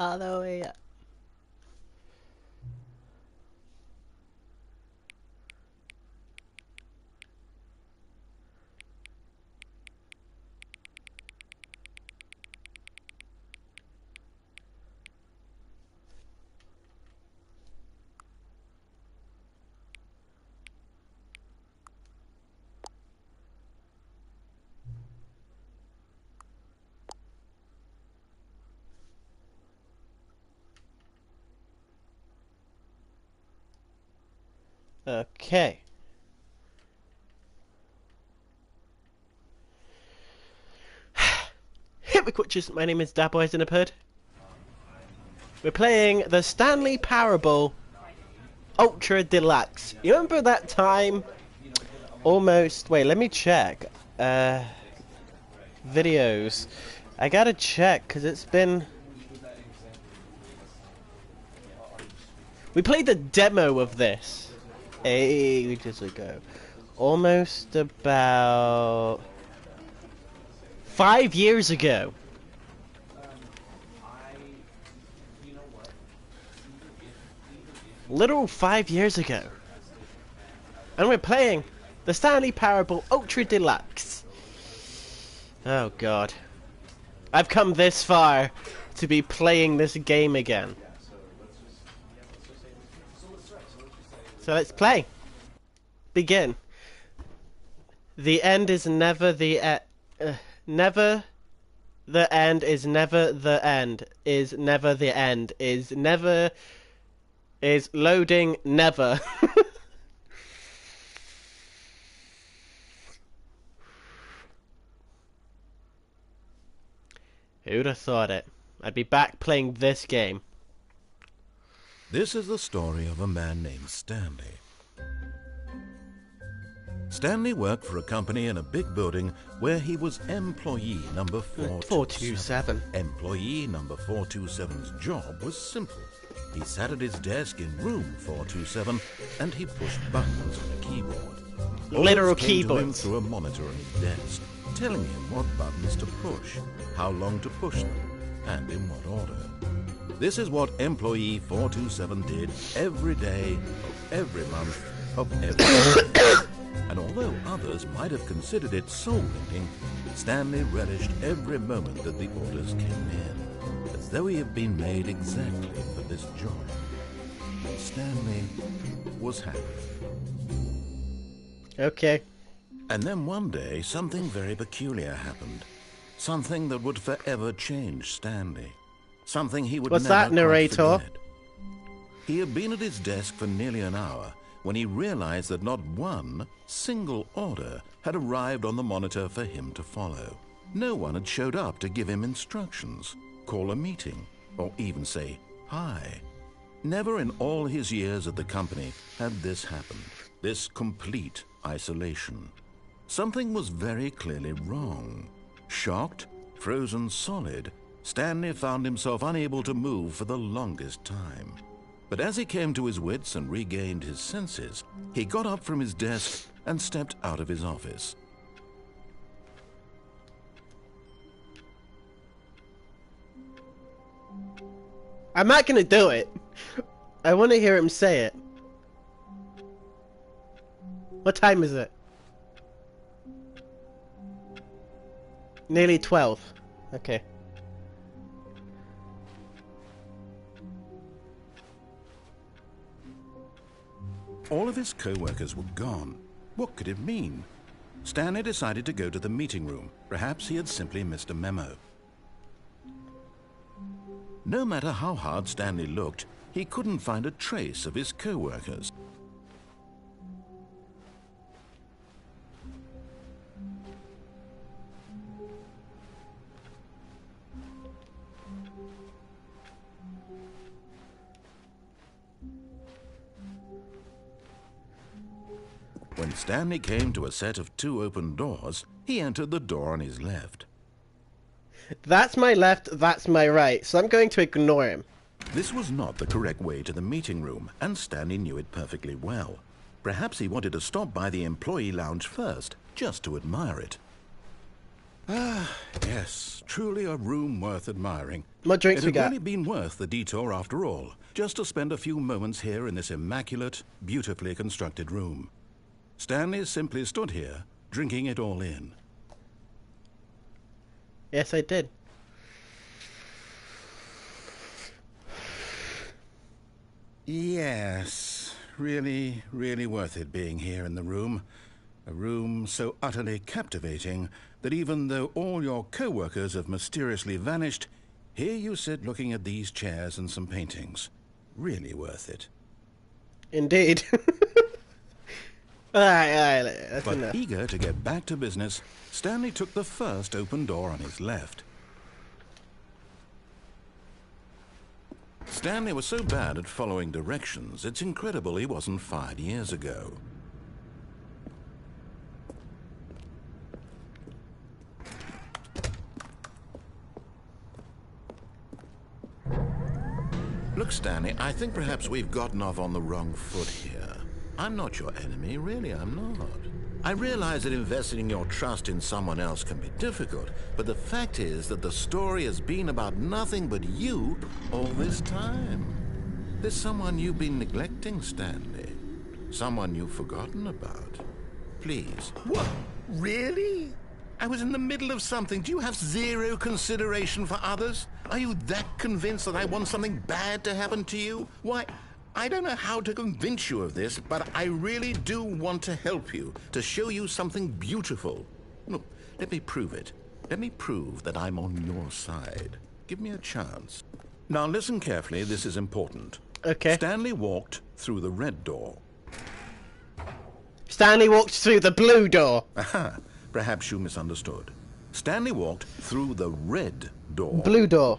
All the way up. Okay. Hit me Quitches, my name is Daboys in a Pud. We're playing the Stanley Parable Ultra Deluxe. You remember that time? Almost. Wait, let me check. Videos. I gotta check, because it's been... We played the demo of this ages ago. Almost about 5 years ago. Literal 5 years ago. And we're playing the Stanley Parable Ultra Deluxe. Oh god. I've come this far to be playing this game again. So let's play. Begin. The end is never the never the end is never the end is never the end is never is loading never. Who'd have thought it? I'd be back playing this game. This is the story of a man named Stanley. Stanley worked for a company in a big building where he was employee number 427. Employee number 427's job was simple. He sat at his desk in room 427 and he pushed buttons on a keyboard. Literal Orders came to him keyboards. through a monitor on his desk, telling him what buttons to push, how long to push them, and in what order. This is what employee 427 did every day, of every month, of every year. And although others might have considered it soul-winning, Stanley relished every moment that the orders came in, as though he had been made exactly for this job. And Stanley was happy. Okay. And then one day, something very peculiar happened. Something that would forever change Stanley. Something he would What's never that, narrator? quite forget. He had been at his desk for nearly an hour when he realized that not one single order had arrived on the monitor for him to follow. No one had showed up to give him instructions, call a meeting, or even say hi. Never in all his years at the company had this happened, this complete isolation. Something was very clearly wrong. Shocked, frozen solid, Stanley found himself unable to move for the longest time. But as he came to his wits and regained his senses, he got up from his desk and stepped out of his office. I'm not gonna do it. I want to hear him say it. What time is it? Nearly 12. Okay. All of his co-workers were gone. What could it mean? Stanley decided to go to the meeting room. Perhaps he had simply missed a memo. No matter how hard Stanley looked, he couldn't find a trace of his co-workers. When Stanley came to a set of 2 open doors, he entered the door on his left. That's my left, that's my right, so I'm going to ignore him. This was not the correct way to the meeting room, and Stanley knew it perfectly well. Perhaps he wanted to stop by the employee lounge first, just to admire it. Yes, truly a room worth admiring. What drinks It we had got? really been worth the detour after all, just to spend a few moments here in this immaculate, beautifully constructed room. Stanley simply stood here, drinking it all in. Yes, I did. Yes, really, really worth it being here in the room. A room so utterly captivating that even though all your co-workers have mysteriously vanished, here you sit looking at these chairs and some paintings. Really worth it. Indeed. Alright, that's But enough. eager to get back to business, Stanley took the first open door on his left. Stanley was so bad at following directions, it's incredible he wasn't fired years ago. Look, Stanley, I think perhaps we've gotten off on the wrong foot here. I'm not your enemy, really, I'm not. I realize that investing your trust in someone else can be difficult, but the fact is that the story has been about nothing but you all this time. There's someone you've been neglecting, Stanley. Someone you've forgotten about. Please. What? Really? I was in the middle of something. Do you have zero consideration for others? Are you that convinced that I want something bad to happen to you? Why, I don't know how to convince you of this, but I really do want to help you, to show you something beautiful. Look, let me prove it. Let me prove that I'm on your side. Give me a chance. Now listen carefully, this is important. Okay. Stanley walked through the red door. Stanley walked through the blue door. Aha, perhaps you misunderstood. Stanley walked through the red door. Blue door.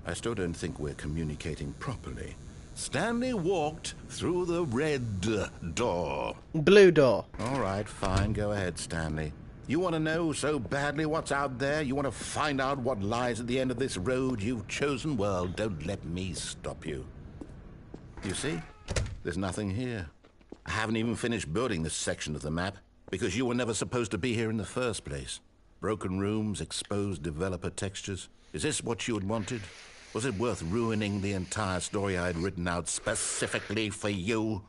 I still don't think we're communicating properly. Stanley walked through the red door. Blue door. All right, fine. Go ahead, Stanley. You want to know so badly what's out there? You want to find out what lies at the end of this road you've chosen? Well, don't let me stop you. You see? There's nothing here. I haven't even finished building this section of the map because you were never supposed to be here in the first place. Broken rooms, exposed developer textures. Is this what you had wanted? Was it worth ruining the entire story I had written out specifically for you?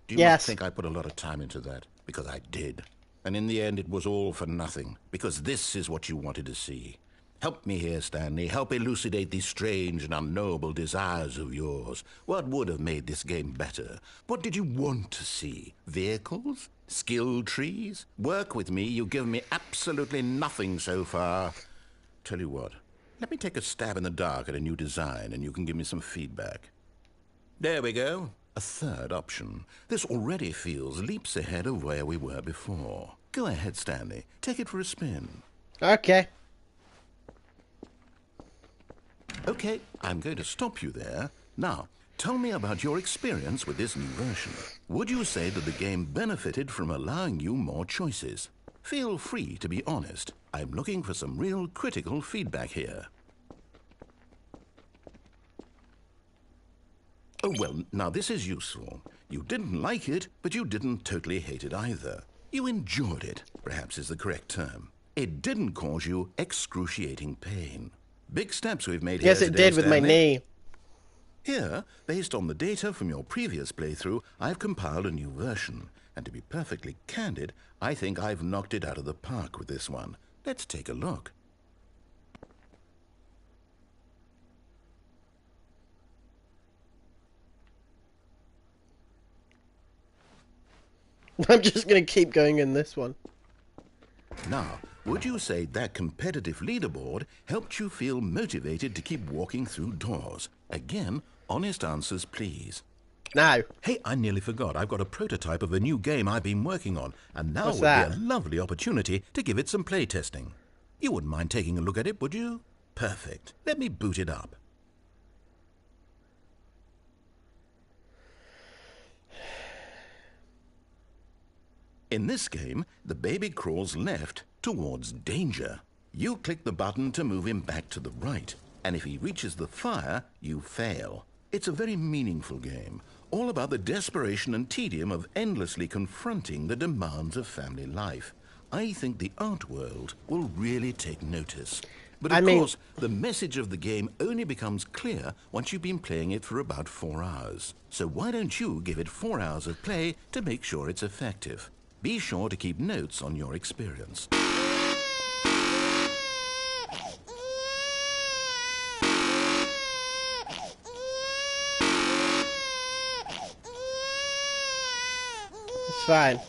Do you not think I put a lot of time into that? Because I did. And in the end, it was all for nothing. Because this is what you wanted to see. Help me here, Stanley. Help elucidate these strange and unknowable desires of yours. What would have made this game better? What did you want to see? Vehicles? Skill trees? Work with me. You've given me absolutely nothing so far. Tell you what. Let me take a stab in the dark at a new design, and you can give me some feedback. There we go. A third option. This already feels leaps ahead of where we were before. Go ahead, Stanley. Take it for a spin. Okay. Okay, I'm going to stop you there. Now, tell me about your experience with this new version. Would you say that the game benefited from allowing you more choices? Feel free to be honest. I'm looking for some real critical feedback here. Oh, well, now this is useful. You didn't like it, but you didn't totally hate it either. You enjoyed it, perhaps is the correct term. It didn't cause you excruciating pain. Big steps we've made here Yes, it today, did with my Stanley. knee. Here, based on the data from your previous playthrough, I've compiled a new version. And to be perfectly candid, I think I've knocked it out of the park with this one. Let's take a look. I'm just going to keep going in this one. Now, would you say that competitive leaderboard helped you feel motivated to keep walking through doors? Again, honest answers, please. No. Hey, I nearly forgot. I've got a prototype of a new game I've been working on, and now What's would that? be a lovely opportunity to give it some play testing. You wouldn't mind taking a look at it, would you? Perfect. Let me boot it up. In this game, the baby crawls left towards danger. You click the button to move him back to the right, and if he reaches the fire, you fail. It's a very meaningful game, all about the desperation and tedium of endlessly confronting the demands of family life. I think the art world will really take notice. But I of mean- course, the message of the game only becomes clear once you've been playing it for about 4 hours. So why don't you give it 4 hours of play to make sure it's effective? Be sure to keep notes on your experience. It's fine.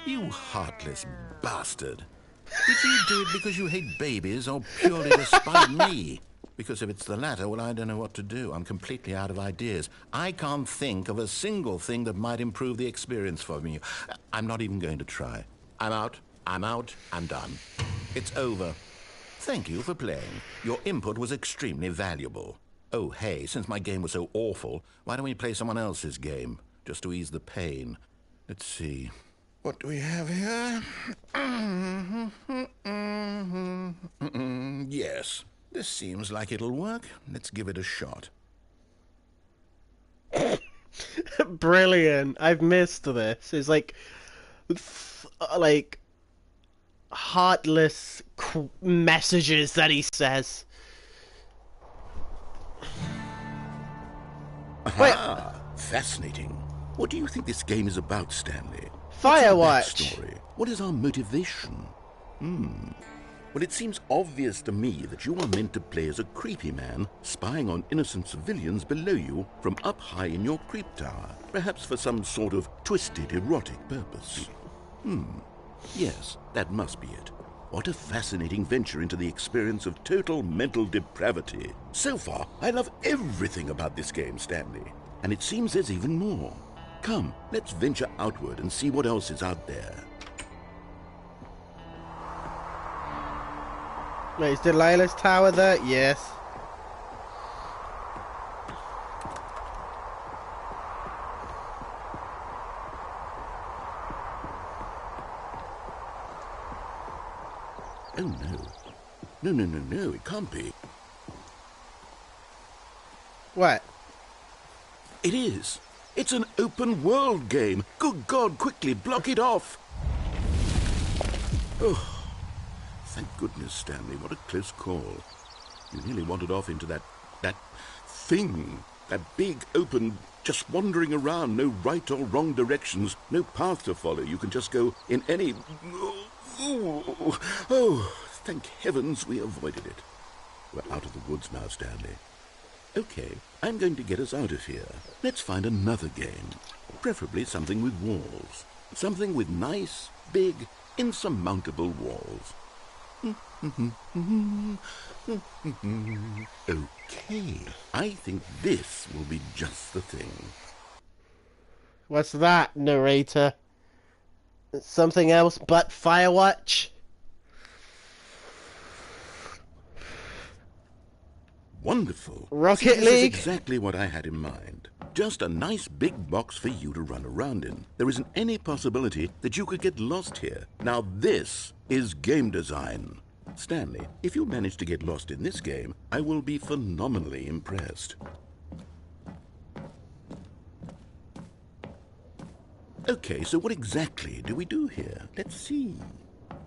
You heartless bastard. Did you do it because you hate babies or purely to spite me? Because if it's the latter, well, I don't know what to do. I'm completely out of ideas. I can't think of a single thing that might improve the experience for me. I'm not even going to try. I'm out. I'm done. It's over. Thank you for playing. Your input was extremely valuable. Oh, hey, since my game was so awful, why don't we play someone else's game? Just to ease the pain. Let's see. What do we have here? Yes, this seems like it'll work. Let's give it a shot. Brilliant. I've missed this. It's like heartless messages that he says. Wait. Ah, fascinating. What do you think this game is about, Stanley? Firewatch. What's our backstory? What is our motivation? Well, it seems obvious to me that you are meant to play as a creepy man spying on innocent civilians below you from up high in your creep tower, perhaps for some sort of twisted erotic purpose. Yes, that must be it. What a fascinating venture into the experience of total mental depravity. So far, I love everything about this game, Stanley. And it seems there's even more. Come, let's venture outward and see what else is out there. Wait, is Delilah's tower there? Yes. Oh, no. No, it can't be. What? It is. It's an open world game. Good God, quickly block it off. Oh, thank goodness, Stanley. What a close call. You nearly wandered off into that thing. That big, open, just wandering around. No right or wrong directions. No path to follow. You can just go in any... Oh, thank heavens we avoided it. We're out of the woods now, Stanley. Okay, I'm going to get us out of here. Let's find another game. Preferably something with walls. Something with nice, big, insurmountable walls. Okay, I think this will be just the thing. What's that, narrator? Something else but Firewatch? Wonderful. Rocket See, this League? is exactly what I had in mind. Just a nice big box for you to run around in. There isn't any possibility that you could get lost here. Now this is game design. Stanley, if you manage to get lost in this game, I will be phenomenally impressed. Okay, so what exactly do we do here? Let's see.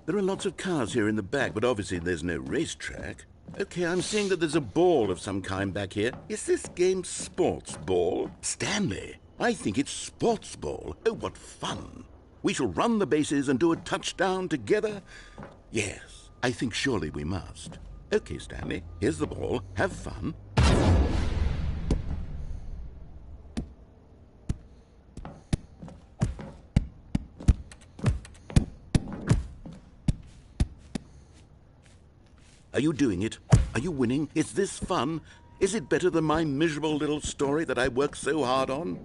There are lots of cars here in the back, but obviously there's no racetrack. Okay, I'm seeing that there's a ball of some kind back here. Is this game sports ball? Stanley, I think it's sports ball. Oh, what fun. We shall run the bases and do a touchdown together? Yes, I think surely we must. Okay, Stanley, here's the ball. Have fun. Are you doing it? Are you winning? Is this fun? Is it better than my miserable little story that I worked so hard on?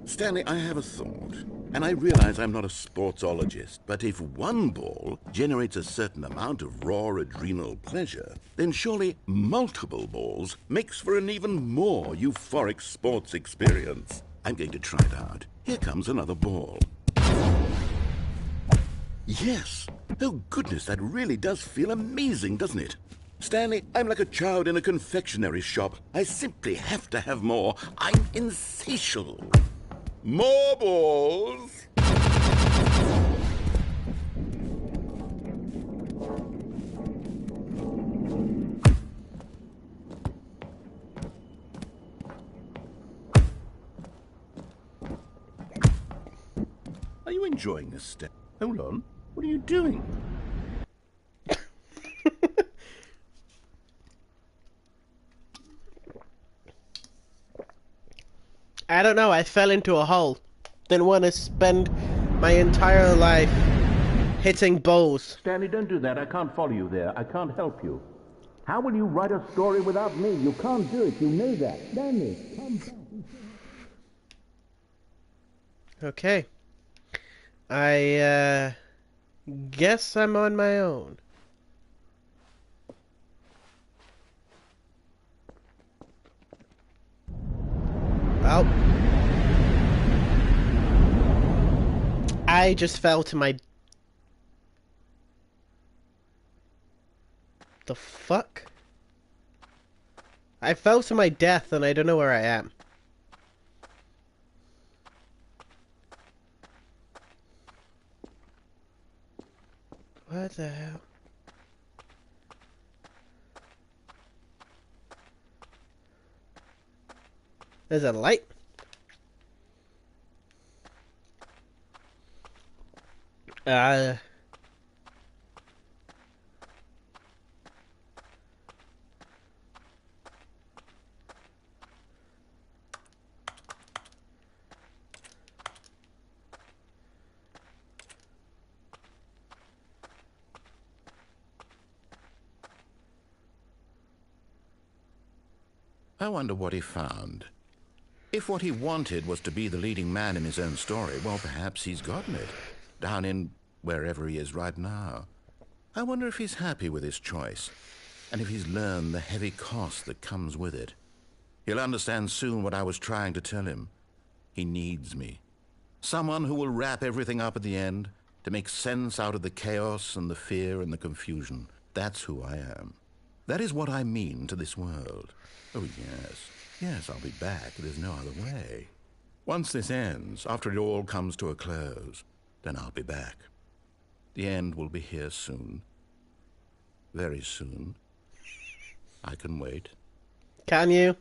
Stanley, I have a thought. And I realize I'm not a sportsologist, but if one ball generates a certain amount of raw adrenal pleasure, then surely multiple balls makes for an even more euphoric sports experience. I'm going to try it out. Here comes another ball. Yes! Oh goodness, that really does feel amazing, doesn't it? Stanley, I'm like a child in a confectionery shop. I simply have to have more. I'm insatiable. More balls! you enjoying this step? Hold on. What are you doing? I don't know, I fell into a hole. Didn't want to spend my entire life hitting bowls. Stanley, don't do that. I can't follow you there. I can't help you. How will you write a story without me? You can't do it. You know that. Stanley, come back. Okay. I guess I'm on my own. Well, I just fell to my... The fuck? I fell to my death and I don't know where I am. What the hell? There's a light. I wonder what he found. If what he wanted was to be the leading man in his own story, well, perhaps he's gotten it. Down in wherever he is right now. I wonder if he's happy with his choice, and if he's learned the heavy cost that comes with it. He'll understand soon what I was trying to tell him. He needs me. Someone who will wrap everything up at the end, to make sense out of the chaos and the fear and the confusion. That's who I am. That is what I mean to this world. Oh, yes. Yes, I'll be back. There's no other way. Once this ends, after it all comes to a close, then I'll be back. The end will be here soon. Very soon. I can wait. Can you?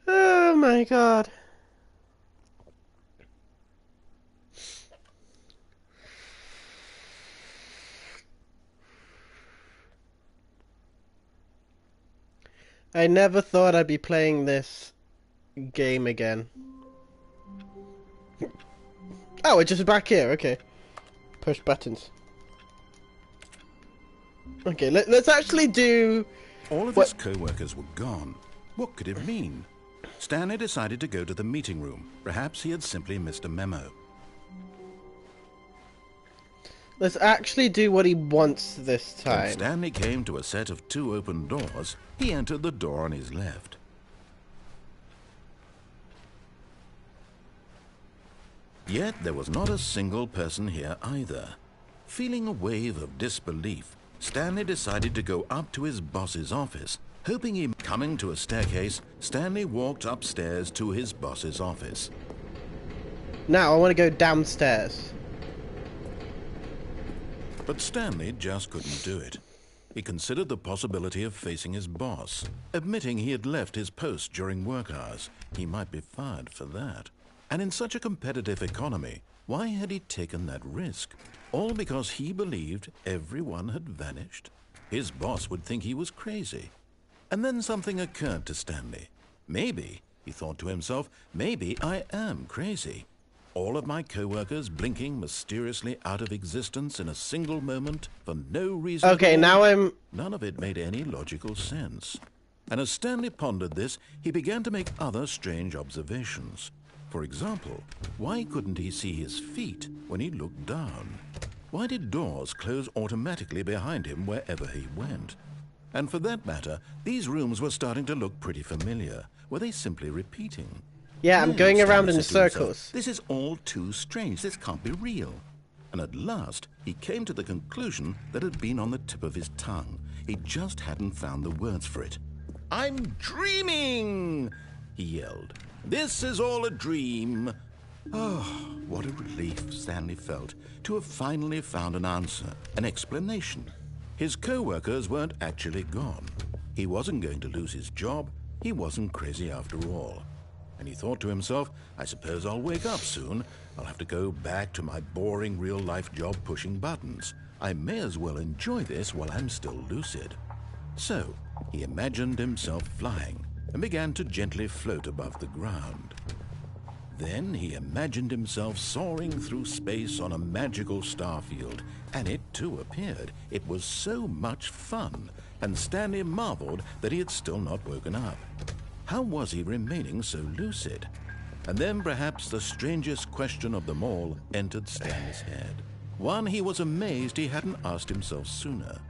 Oh my god. I never thought I'd be playing this game again. Oh, it's just back here, okay. Push buttons. Okay, let's actually do... All of his co-workers were gone. What could it mean? Stanley decided to go to the meeting room. Perhaps he had simply missed a memo. Let's actually do what he wants this time. When Stanley came to a set of 2 open doors, he entered the door on his left. Yet there was not a single person here either. Feeling a wave of disbelief, Stanley decided to go up to his boss's office. Hoping he... Coming to a staircase, Stanley walked upstairs to his boss's office. Now I want to go downstairs. But Stanley just couldn't do it. He considered the possibility of facing his boss, admitting he had left his post during work hours. He might be fired for that. And in such a competitive economy, why had he taken that risk? All because he believed everyone had vanished? His boss would think he was crazy. And then something occurred to Stanley. Maybe, he thought to himself, maybe I am crazy. All of my co-workers blinking mysteriously out of existence in a single moment for no reason. Okay, now I'm... None of it made any logical sense. And as Stanley pondered this, he began to make other strange observations. For example, why couldn't he see his feet when he looked down? Why did doors close automatically behind him wherever he went? And for that matter, these rooms were starting to look pretty familiar. Were they simply repeating? Yeah, I'm going around in circles. This is all too strange. This can't be real. And at last, he came to the conclusion that had been on the tip of his tongue. He just hadn't found the words for it. "I'm dreaming!" he yelled. "This is all a dream." Oh, what a relief Stanley felt to have finally found an answer, an explanation. His co-workers weren't actually gone. He wasn't going to lose his job. He wasn't crazy after all. And he thought to himself, I suppose I'll wake up soon. I'll have to go back to my boring real-life job pushing buttons. I may as well enjoy this while I'm still lucid. So, he imagined himself flying and began to gently float above the ground. Then he imagined himself soaring through space on a magical starfield, and it too appeared. It was so much fun, and Stanley marveled that he had still not woken up. How was he remaining so lucid? And then perhaps the strangest question of them all entered Stanley's head. One he was amazed he hadn't asked himself sooner.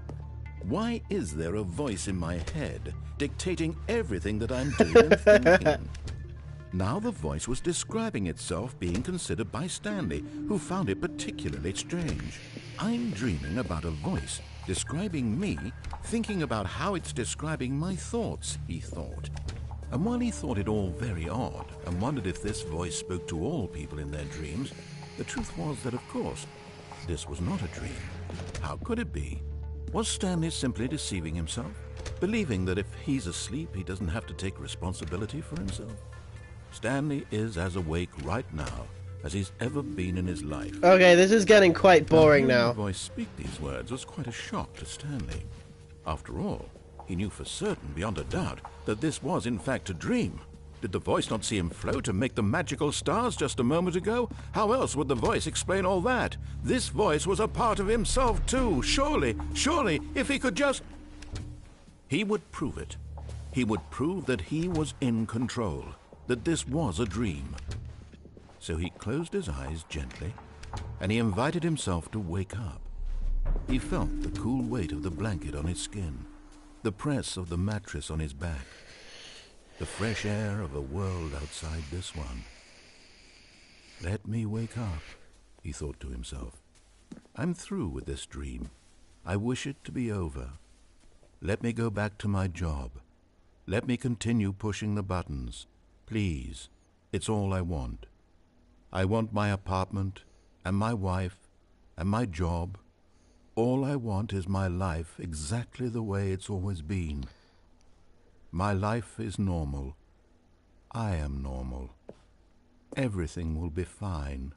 Why is there a voice in my head dictating everything that I'm doing and thinking? Now the voice was describing itself being considered by Stanley, who found it particularly strange. I'm dreaming about a voice describing me, thinking about how it's describing my thoughts, he thought. And while he thought it all very odd and wondered if this voice spoke to all people in their dreams, the truth was that, of course, this was not a dream. How could it be? Was Stanley simply deceiving himself, believing that if he's asleep, he doesn't have to take responsibility for himself? Stanley is as awake right now as he's ever been in his life. Okay, this is getting quite boring now. The voice speak these words was quite a shock to Stanley. After all, he knew for certain, beyond a doubt, that this was in fact a dream. Did the voice not see him float and make the magical stars just a moment ago? How else would the voice explain all that? This voice was a part of himself too. Surely, if he could just... He would prove it. He would prove that he was in control, that this was a dream. So he closed his eyes gently, and he invited himself to wake up. He felt the cool weight of the blanket on his skin, the press of the mattress on his back, the fresh air of a world outside this one. Let me wake up, he thought to himself. I'm through with this dream. I wish it to be over. Let me go back to my job. Let me continue pushing the buttons. Please, it's all I want. I want my apartment, and my wife, and my job. All I want is my life exactly the way it's always been. My life is normal. I am normal. Everything will be fine.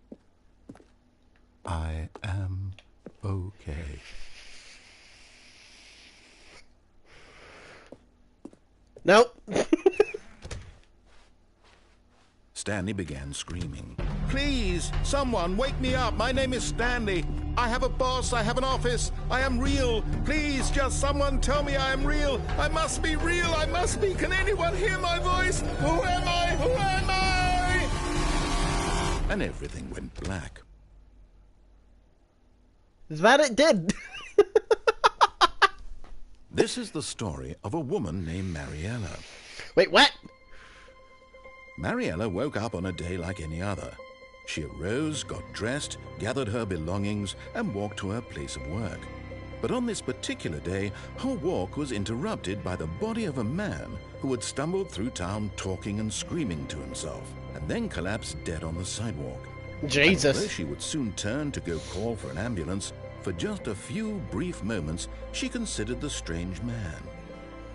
I am okay. Nope. Stanley began screaming. Please, someone, wake me up. My name is Stanley. I have a boss. I have an office. I am real. Please, just someone tell me I am real. I must be real. I must be. Can anyone hear my voice? Who am I? Who am I? And everything went black. That it did. This is the story of a woman named Mariella. Wait, what? Mariella woke up on a day like any other. She arose, got dressed, gathered her belongings, and walked to her place of work. But on this particular day, her walk was interrupted by the body of a man who had stumbled through town talking and screaming to himself, and then collapsed dead on the sidewalk. Jesus. And although she would soon turn to go call for an ambulance, for just a few brief moments, she considered the strange man.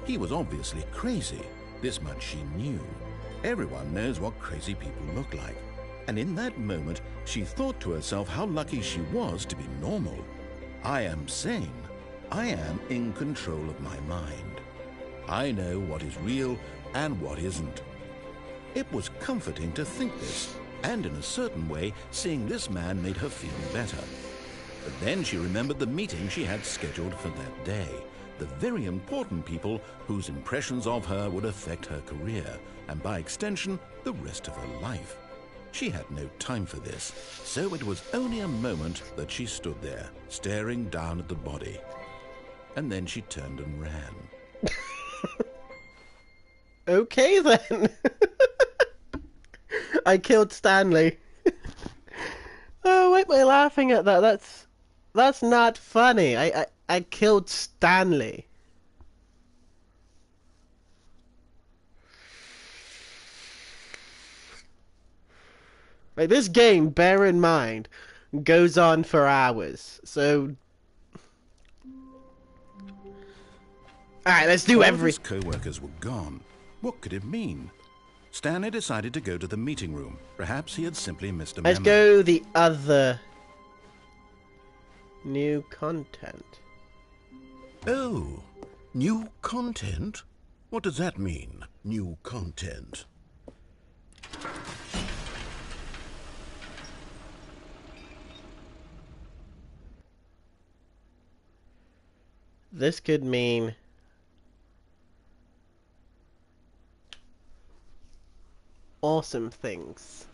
He was obviously crazy. This much she knew. Everyone knows what crazy people look like. And in that moment, she thought to herself how lucky she was to be normal. I am sane. I am in control of my mind. I know what is real and what isn't. It was comforting to think this, and in a certain way, seeing this man made her feel better. But then she remembered the meeting she had scheduled for that day, the very important people whose impressions of her would affect her career, and by extension, the rest of her life. She had no time for this, so it was only a moment that she stood there, staring down at the body. And then she turned and ran. Okay then. I killed Stanley. Oh, why am I laughing at that? That's not funny. I killed Stanley. Like, this game, bear in mind, goes on for hours. So Alright, let's do All every... his co-workers were gone. What could it mean? Stanley decided to go to the meeting room. Perhaps he had simply missed a Let's memo. go the other... new content. Oh, new content? What does that mean, new content? This could mean... awesome things.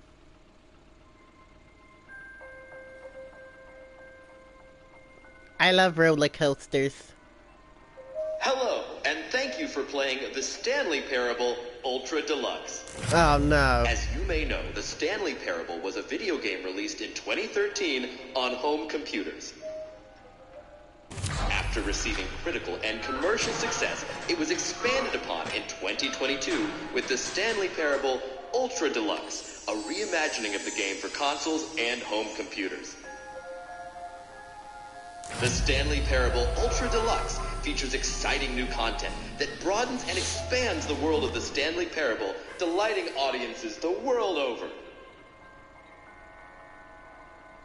I love roller coasters. Hello, and thank you for playing the Stanley Parable Ultra Deluxe. Oh no. As you may know, the Stanley Parable was a video game released in 2013 on home computers. After receiving critical and commercial success, it was expanded upon in 2022 with the Stanley Parable Ultra Deluxe, a reimagining of the game for consoles and home computers. The Stanley Parable Ultra Deluxe features exciting new content that broadens and expands the world of the Stanley Parable, delighting audiences the world over.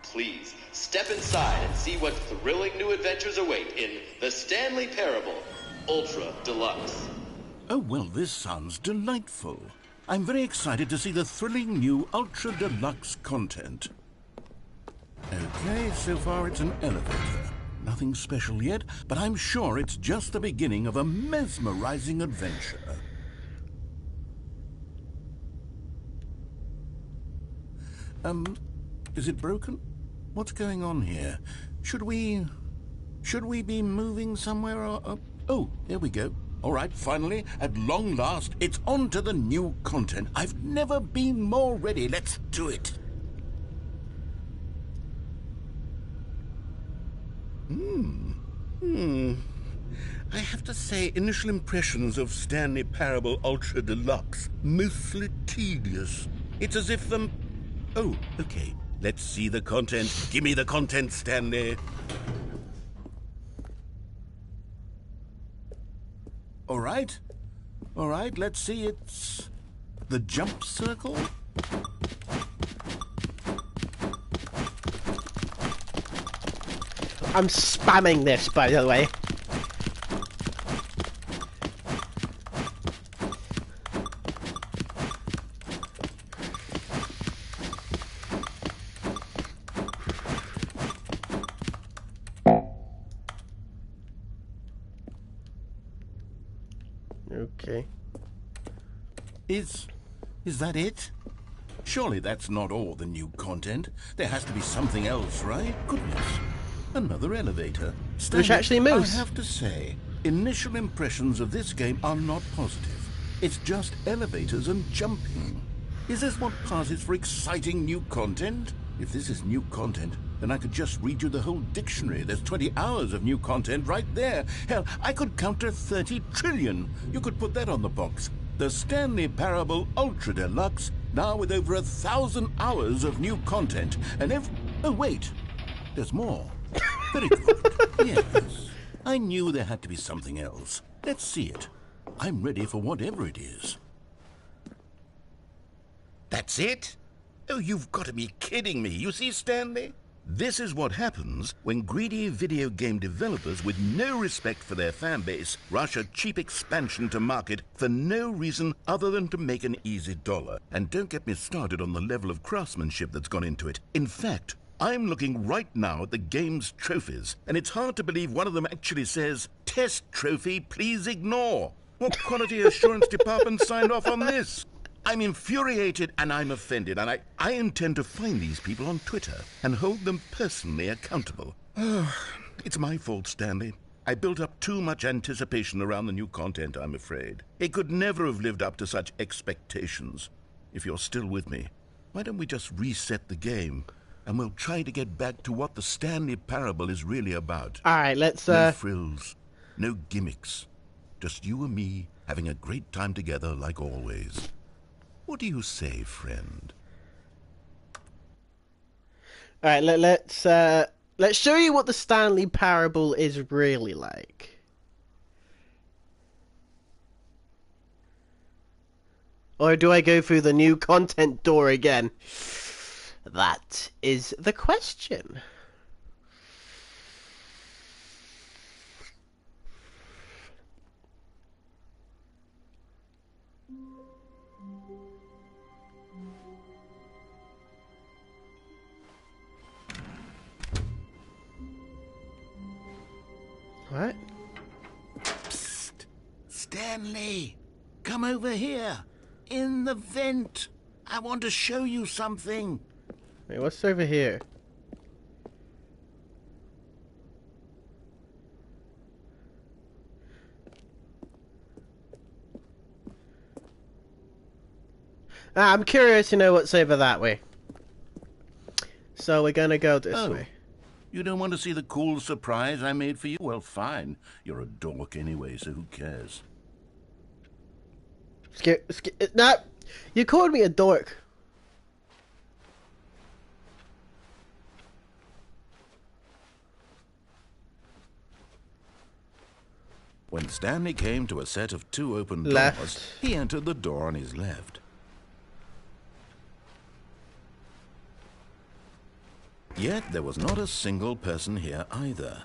Please, step inside and see what thrilling new adventures await in the Stanley Parable Ultra Deluxe. Oh, well, this sounds delightful. I'm very excited to see the thrilling new Ultra Deluxe content. Okay, so far it's an elevator. Nothing special yet, but I'm sure it's just the beginning of a mesmerizing adventure. Is it broken? What's going on here? Should we be moving somewhere or... Oh, there we go. All right, finally, at long last, it's on to the new content. I've never been more ready. Let's do it. I have to say, initial impressions of Stanley Parable Ultra Deluxe, mostly tedious. It's as if them... Oh, okay. Let's see the content. Give me the content, Stanley. All right, let's see. It's the jump circle. I'm spamming this, by the way. Okay. Is that it? Surely that's not all the new content. There has to be something else, right? Goodness. Another elevator. Stanley, Which actually moves. I have to say, initial impressions of this game are not positive. It's just elevators and jumping. Is this what passes for exciting new content? If this is new content, then I could just read you the whole dictionary. There's 20 hours of new content right there. Hell, I could count to 30 trillion. You could put that on the box. The Stanley Parable Ultra Deluxe, now with over 1,000 hours of new content. And oh, wait. There's more. Very good. Yes. I knew there had to be something else. Let's see it. I'm ready for whatever it is. That's it? Oh, you've got to be kidding me. You see, Stanley? This is what happens when greedy video game developers with no respect for their fan base rush a cheap expansion to market for no reason other than to make an easy dollar. And don't get me started on the level of craftsmanship that's gone into it. In fact, I'm looking right now at the game's trophies, and it's hard to believe one of them actually says, "Test trophy, please ignore." What quality assurance department signed off on this? I'm infuriated and I'm offended, and I intend to find these people on Twitter and hold them personally accountable. It's my fault, Stanley. I built up too much anticipation around the new content, I'm afraid. It could never have lived up to such expectations. If you're still with me, why don't we just reset the game, and we'll try to get back to what the Stanley Parable is really about. Alright, let's No frills, no gimmicks. Just you and me having a great time together like always. What do you say, friend? Alright, let's show you what the Stanley Parable is really like. Or do I go through the new content door again? That is the question. What? Psst! Stanley! Come over here! In the vent! I want to show you something! Wait, what's over here? I'm curious to know what's over that way. So we're gonna go this way. You don't want to see the cool surprise I made for you? Well, fine. You're a dork anyway, so who cares? No! You called me a dork. When Stanley came to a set of 2 open doors, Left. he entered the door on his left. Yet there was not a single person here either.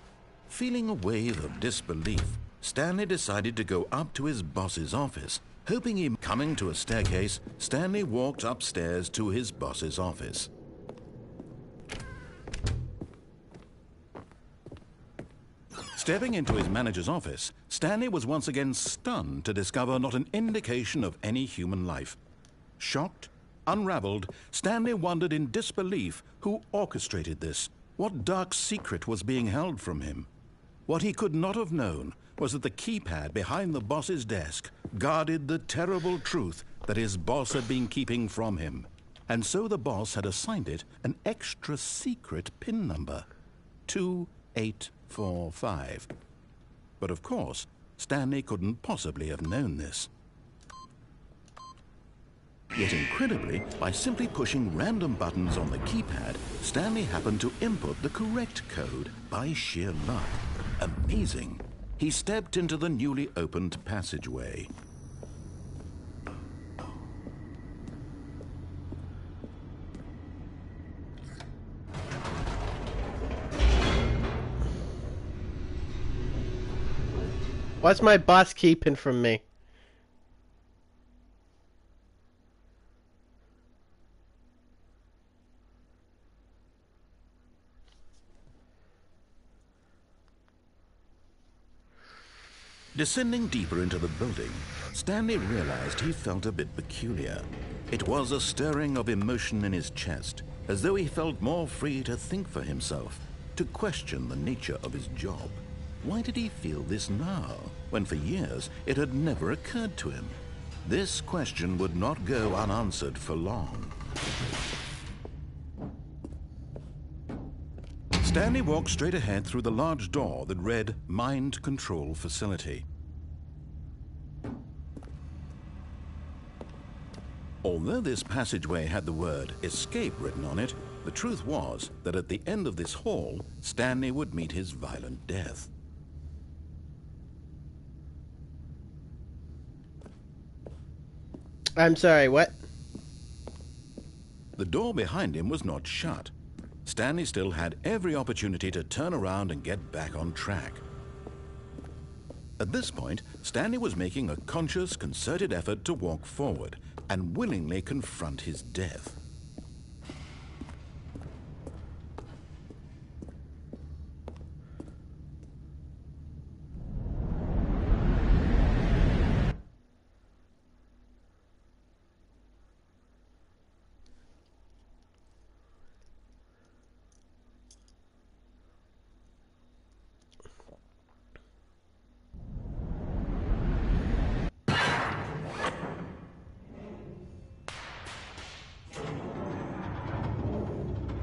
Feeling a wave of disbelief, Stanley decided to go up to his boss's office. Hoping he... Coming to a staircase, Stanley walked upstairs to his boss's office. Stepping into his manager's office, Stanley was once again stunned to discover not an indication of any human life. Shocked, unraveled, Stanley wondered in disbelief who orchestrated this. What dark secret was being held from him? What he could not have known was that the keypad behind the boss's desk guarded the terrible truth that his boss had been keeping from him. And so the boss had assigned it an extra secret PIN number. 2845. But of course, Stanley couldn't possibly have known this. Yet incredibly, by simply pushing random buttons on the keypad, Stanley happened to input the correct code by sheer luck. Amazing. He stepped into the newly opened passageway. What's my boss keeping from me? Descending deeper into the building, Stanley realized he felt a bit peculiar. It was a stirring of emotion in his chest, as though he felt more free to think for himself, to question the nature of his job. Why did he feel this now, when for years it had never occurred to him? This question would not go unanswered for long. Stanley walked straight ahead through the large door that read Mind Control Facility. Although this passageway had the word Escape written on it, the truth was that at the end of this hall, Stanley would meet his violent death. I'm sorry, what? The door behind him was not shut. Stanley still had every opportunity to turn around and get back on track. At this point, Stanley was making a conscious, concerted effort to walk forward and willingly confront his death.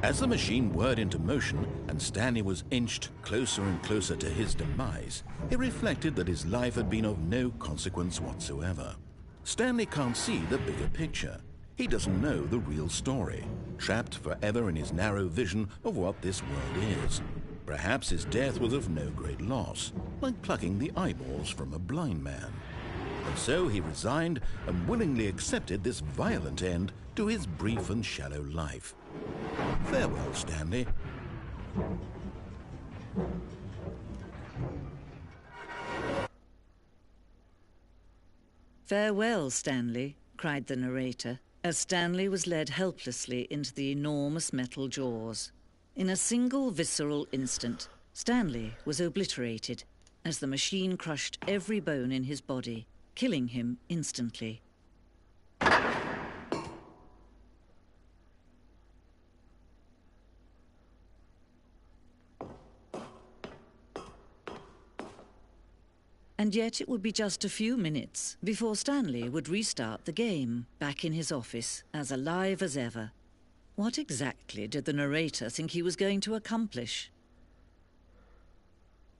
As the machine whirred into motion and Stanley was inched closer and closer to his demise, he reflected that his life had been of no consequence whatsoever. Stanley can't see the bigger picture. He doesn't know the real story, trapped forever in his narrow vision of what this world is. Perhaps his death was of no great loss, like plucking the eyeballs from a blind man. And so he resigned and willingly accepted this violent end to his brief and shallow life. Farewell, Stanley. "Farewell, Stanley," cried the narrator, as Stanley was led helplessly into the enormous metal jaws. In a single visceral instant, Stanley was obliterated as the machine crushed every bone in his body, killing him instantly. And yet it would be just a few minutes before Stanley would restart the game, back in his office, as alive as ever. What exactly did the narrator think he was going to accomplish?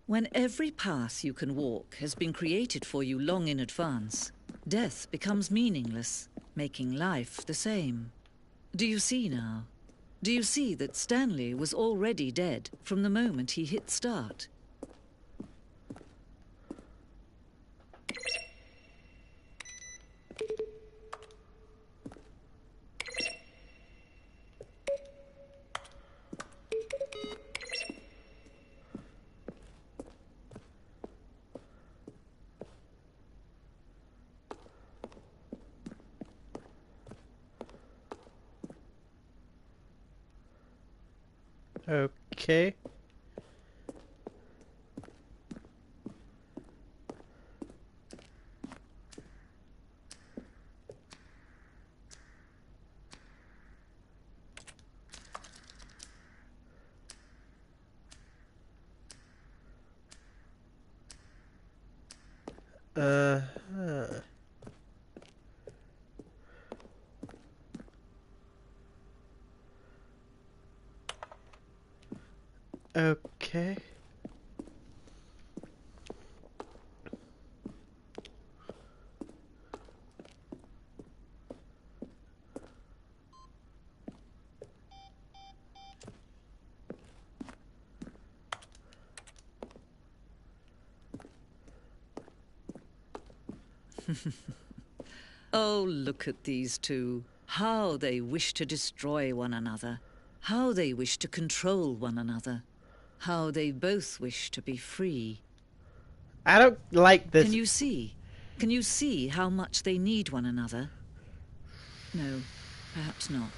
When every path you can walk has been created for you long in advance, death becomes meaningless, making life the same. Do you see now? Do you see that Stanley was already dead from the moment he hit start? Okay. Okay. Oh, look at these two. How they wish to destroy one another. How they wish to control one another. How they both wish to be free. I don't like this. Can you see? Can you see how much they need one another? No, perhaps not.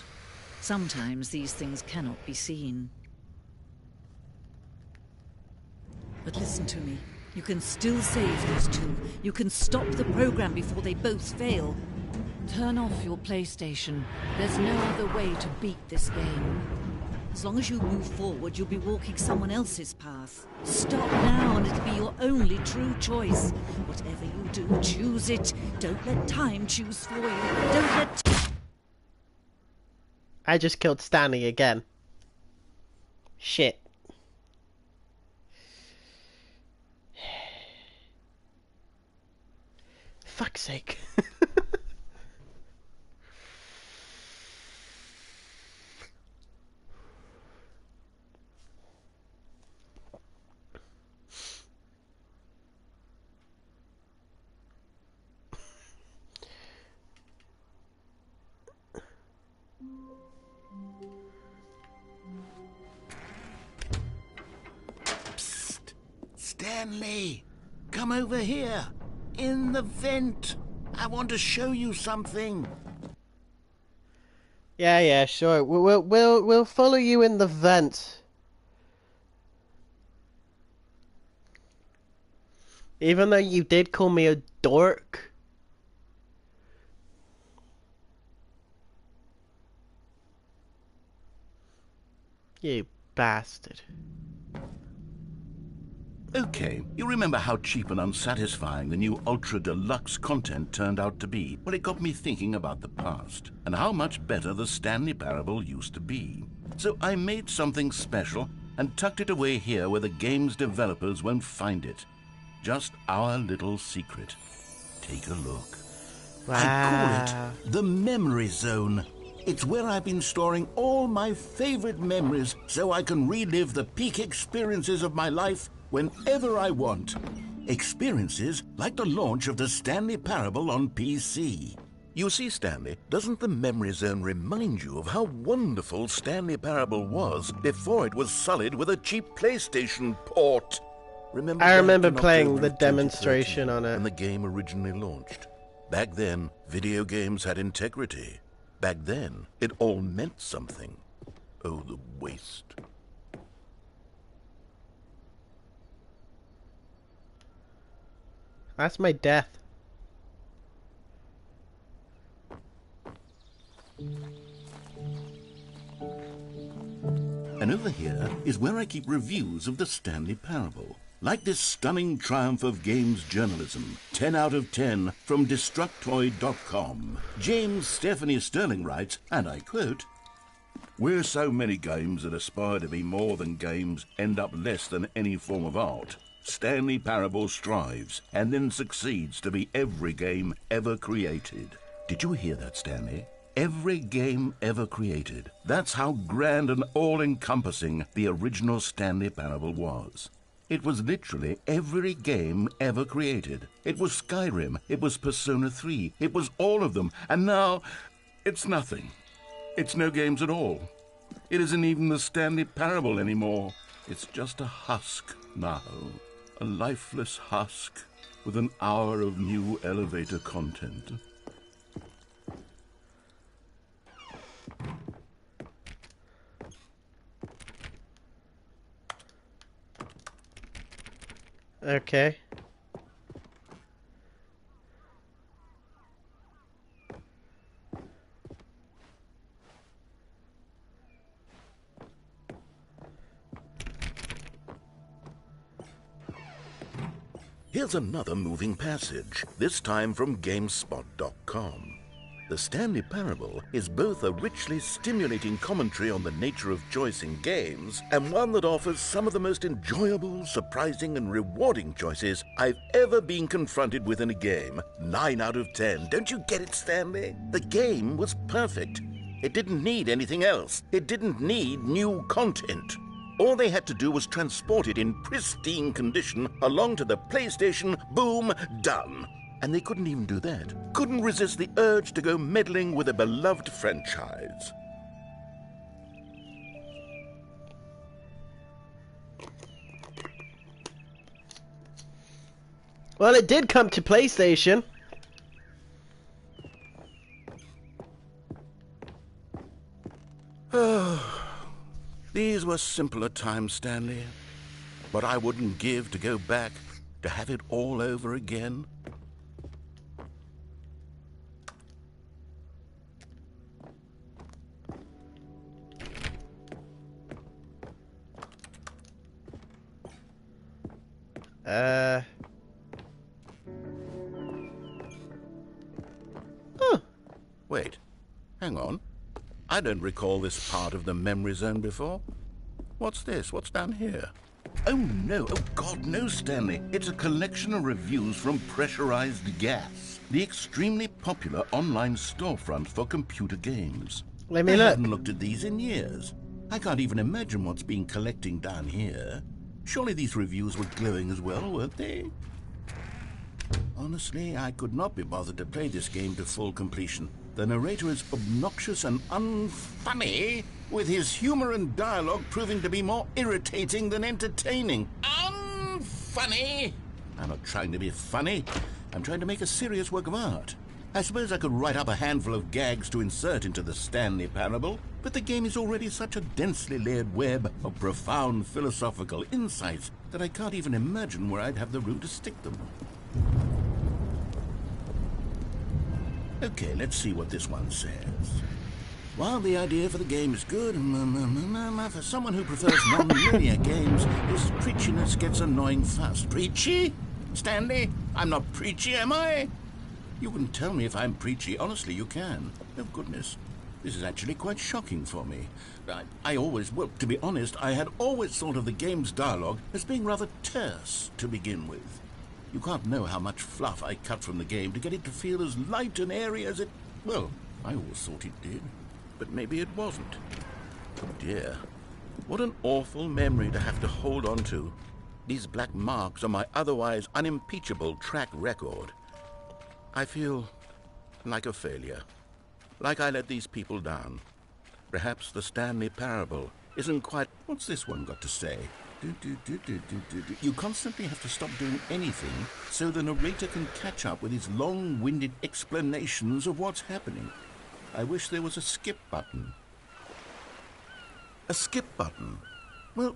Sometimes these things cannot be seen. But listen to me. You can still save these two. You can stop the program before they both fail. Turn off your PlayStation. There's no other way to beat this game. As long as you move forward, you'll be walking someone else's path. Stop now and it'll be your only true choice. Whatever you do, choose it. Don't let time choose for you. Don't let... I just killed Stanley again. Shit. Fuck's sake. Psst! Stanley! Come over here! In the vent! I want to show you something! Yeah, sure. We'll follow you in the vent. Even though you did call me a dork. You bastard. Okay, you remember how cheap and unsatisfying the new Ultra Deluxe content turned out to be? Well, it got me thinking about the past, and how much better the Stanley Parable used to be. So I made something special and tucked it away here where the game's developers won't find it. Just our little secret. Take a look. Wow. I call it the Memory Zone. It's where I've been storing all my favorite memories so I can relive the peak experiences of my life whenever I want. Experiences like the launch of the Stanley Parable on PC. You see, Stanley, doesn't the memory zone remind you of how wonderful Stanley Parable was before it was sullied with a cheap PlayStation port? I remember back in playing October the of demonstration 2013 on it. when the game originally launched. Back then, video games had integrity. Back then, it all meant something. Oh, the waste. That's my death. And over here is where I keep reviews of the Stanley Parable. Like this stunning triumph of games journalism, 10 out of 10 from Destructoid.com. James Stephanie Sterling writes, and I quote, "Where so many games that aspire to be more than games end up less than any form of art, Stanley Parable strives and then succeeds to be every game ever created." Did you hear that, Stanley? Every game ever created. That's how grand and all-encompassing the original Stanley Parable was. It was literally every game ever created. It was Skyrim, it was Persona 3, it was all of them, and now it's nothing. It's no games at all. It isn't even the Stanley Parable anymore. It's just a husk now. A lifeless husk with an hour of new elevator content. Okay. Here's another moving passage, this time from GameSpot.com. The Stanley Parable is both a richly stimulating commentary on the nature of choice in games and one that offers some of the most enjoyable, surprising, and rewarding choices I've ever been confronted with in a game. 9 out of 10. Don't you get it, Stanley? The game was perfect. It didn't need anything else. It didn't need new content. All they had to do was transport it in pristine condition along to the PlayStation. Boom, done. And they couldn't even do that. Couldn't resist the urge to go meddling with a beloved franchise. Well, it did come to PlayStation. These were simpler times, Stanley. But I wouldn't give to go back to have it all over again. Oh. Wait, hang on. I don't recall this part of the memory zone before. What's this? What's down here? Oh no, oh God, no, Stanley. It's a collection of reviews from Pressurized Gas, the extremely popular online storefront for computer games. Let me I look. haven't looked at these in years. I can't even imagine what's been collecting down here. Surely these reviews were glowing as well, weren't they? Honestly, I could not be bothered to play this game to full completion. The narrator is obnoxious and unfunny, with his humor and dialogue proving to be more irritating than entertaining. Unfunny! I'm not trying to be funny. I'm trying to make a serious work of art. I suppose I could write up a handful of gags to insert into the Stanley Parable, but the game is already such a densely layered web of profound philosophical insights that I can't even imagine where I'd have the room to stick them. Okay, let's see what this one says. While the idea for the game is good, for someone who prefers non-linear games, this preachiness gets annoying fast. Preachy? Stanley? I'm not preachy, am I? You can tell me if I'm preachy. Honestly, you can. Oh, goodness. This is actually quite shocking for me. Well, to be honest, I had always thought of the game's dialogue as being rather terse to begin with. You can't know how much fluff I cut from the game to get it to feel as light and airy as it... Well, I always thought it did. But maybe it wasn't. Oh dear. What an awful memory to have to hold on to. These black marks are my otherwise unimpeachable track record. I feel like a failure. Like I let these people down. Perhaps the Stanley parable isn't quite... What's this one got to say? You constantly have to stop doing anything so the narrator can catch up with his long-winded explanations of what's happening. I wish there was a skip button. A skip button? Well,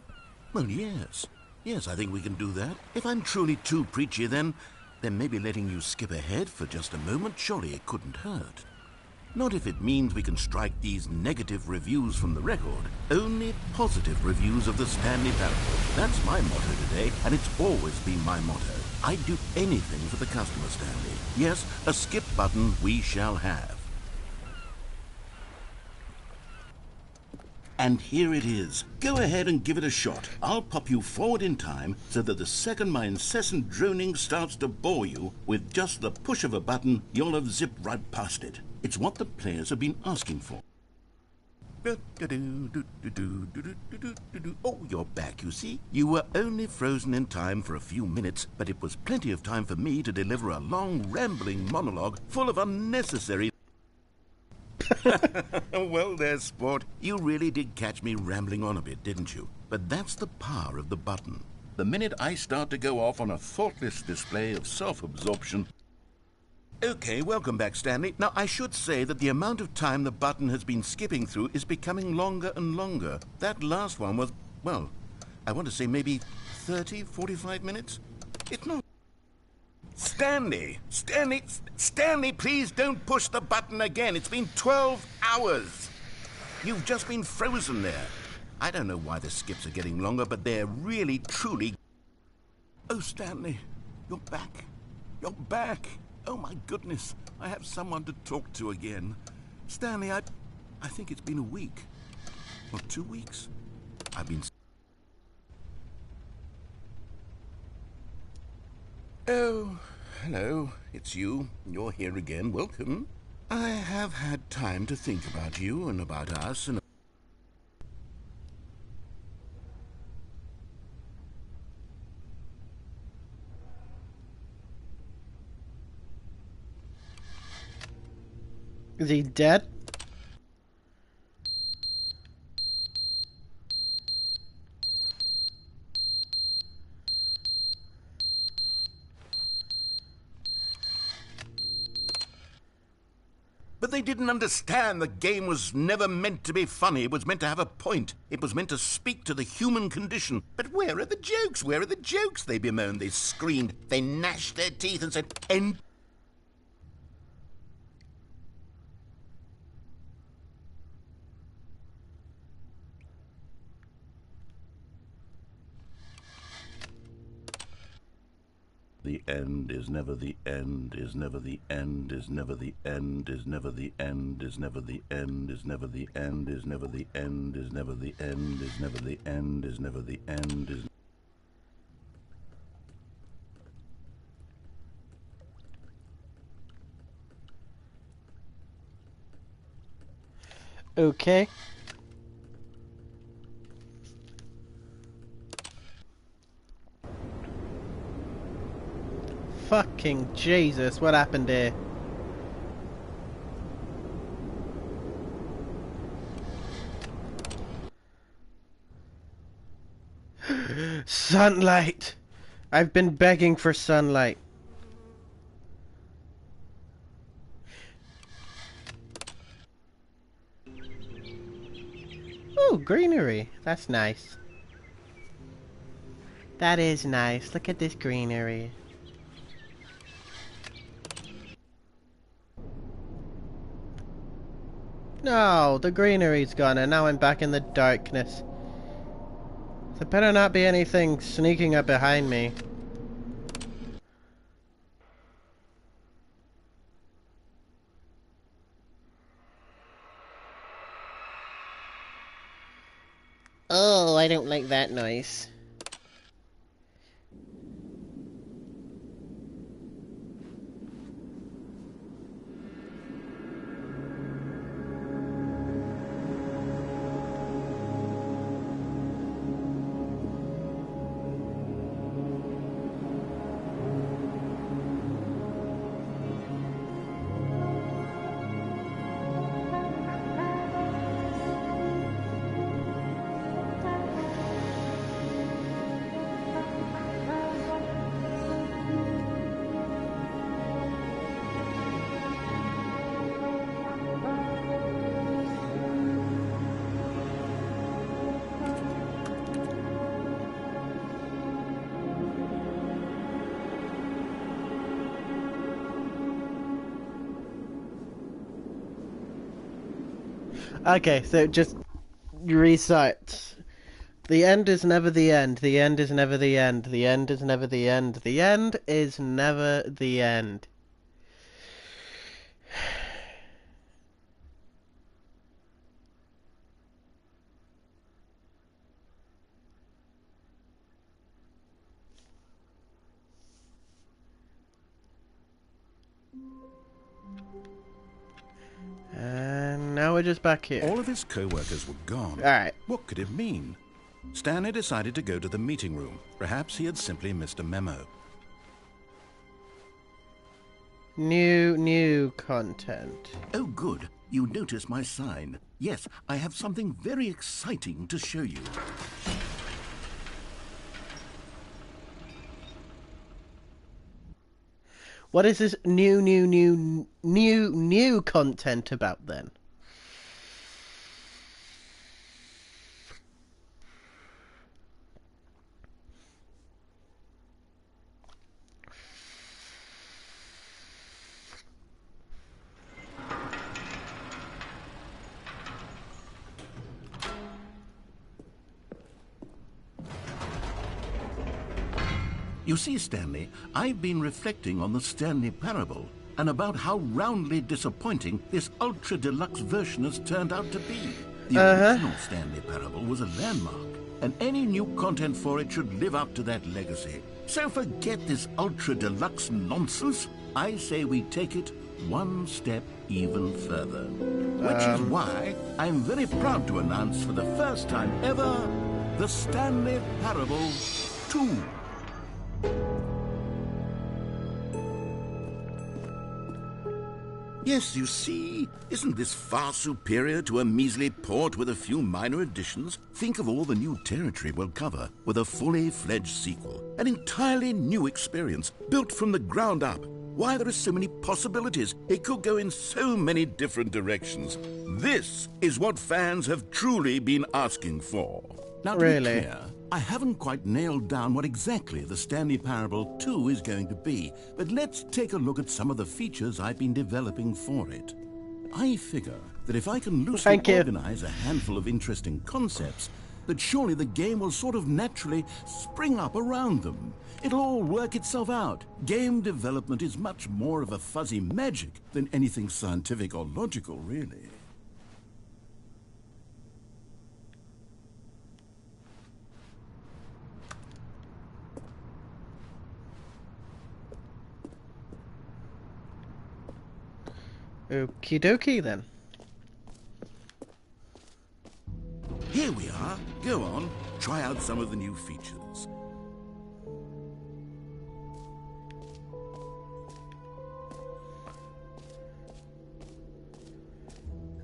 yes. Yes, I think we can do that. If I'm truly too preachy, then maybe letting you skip ahead for just a moment, surely it couldn't hurt. Not if it means we can strike these negative reviews from the record. Only positive reviews of the Stanley Parable. That's my motto today, and it's always been my motto. I'd do anything for the customer, Stanley. Yes, a skip button we shall have. And here it is. Go ahead and give it a shot. I'll pop you forward in time so that the second my incessant droning starts to bore you, with just the push of a button, you'll have zipped right past it. It's what the players have been asking for. Oh, you're back, you see. You were only frozen in time for a few minutes, but it was plenty of time for me to deliver a long, rambling monologue full of unnecessary... Well there, sport. You really did catch me rambling on a bit, didn't you? But that's the power of the button. The minute I start to go off on a thoughtless display of self-absorption... Okay, welcome back, Stanley. Now, I should say that the amount of time the button has been skipping through is becoming longer and longer. That last one was, well, I want to say maybe 30, 45 minutes? It's not... Stanley, please don't push the button again. It's been 12 hours. You've just been frozen there. I don't know why the skips are getting longer, but they're really, truly... Oh, Stanley, you're back. You're back. Oh, my goodness. I have someone to talk to again. Stanley, I think it's been a week. Or 2 weeks. I've been... Oh, hello. It's you. You're here again. Welcome. I have had time to think about you and about us and... Is he dead? But they didn't understand the game was never meant to be funny. It was meant to have a point. It was meant to speak to the human condition. But where are the jokes? Where are the jokes? They bemoaned, they screamed, they gnashed their teeth and said, "End." The end is never the end, is never the end, is never the end, is never the end, is never the end, is never the end, is never the end, is never the end, is never the end, is never the end, is... Okay. Fucking Jesus, what happened here? Sunlight! I've been begging for sunlight. Oh, greenery. That's nice. That is nice. Look at this greenery. No, the greenery's gone and now I'm back in the darkness. There better not be anything sneaking up behind me. Oh, I don't like that noise. Okay, so just recite. The end is never the end. The end is never the end. The end is never the end. The end is never the end. And now we're just back here. All of his co-workers were gone. Alright. What could it mean? Stanley decided to go to the meeting room. Perhaps he had simply missed a memo. New content. Oh, good. You notice my sign. Yes, I have something very exciting to show you. What is this new content about then? You see, Stanley, I've been reflecting on the Stanley Parable and about how roundly disappointing this ultra-deluxe version has turned out to be. The original Stanley Parable was a landmark, and any new content for it should live up to that legacy. So forget this ultra-deluxe nonsense. I say we take it one step even further. Which is why I'm very proud to announce for the first time ever, the Stanley Parable 2. Yes, you see, isn't this far superior to a measly port with a few minor additions? Think of all the new territory we'll cover with a fully fledged sequel. An entirely new experience, built from the ground up. Why, there are so many possibilities. It could go in so many different directions. This is what fans have truly been asking for. Now, to be clear, I haven't quite nailed down what exactly the Stanley Parable 2 is going to be, but let's take a look at some of the features I've been developing for it. I figure that if I can loosely organize a handful of interesting concepts, that surely the game will sort of naturally spring up around them. It'll all work itself out. Game development is much more of a fuzzy magic than anything scientific or logical, really. Okie dokie then. Here we are. Go on, try out some of the new features.